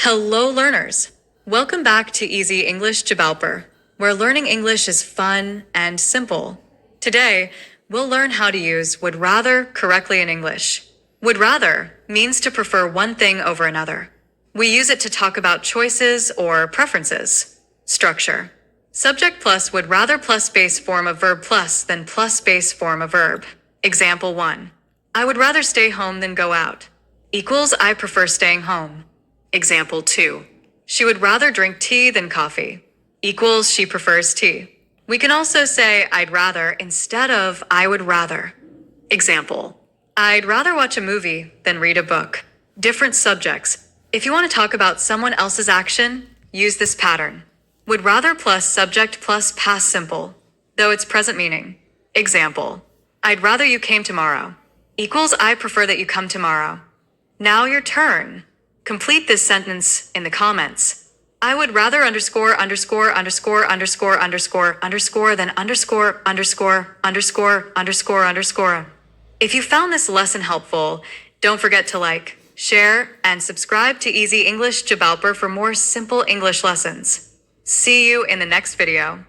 Hello, learners. Welcome back to Easy English Jabalper, where learning English is fun and simple. Today, we'll learn how to use would rather correctly in English. Would rather means to prefer one thing over another. We use it to talk about choices or preferences. Structure. Subject plus would rather plus base form of verb plus than plus base form of verb. Example 1. I would rather stay home than go out. Equals I prefer staying home. Example 2. She would rather drink tea than coffee. Equals she prefers tea. We can also say I'd rather instead of I would rather. Example. I'd rather watch a movie than read a book. Different subjects. If you want to talk about someone else's action, use this pattern. Would rather plus subject plus past simple, though it's present meaning. Example. I'd rather you came tomorrow. Equals I prefer that you come tomorrow. Now your turn. Complete this sentence in the comments. I would rather underscore underscore underscore underscore underscore underscore than underscore underscore underscore underscore underscore. If you found this lesson helpful, don't forget to like, share, and subscribe to Easy English Jabalper for more simple English lessons. See you in the next video.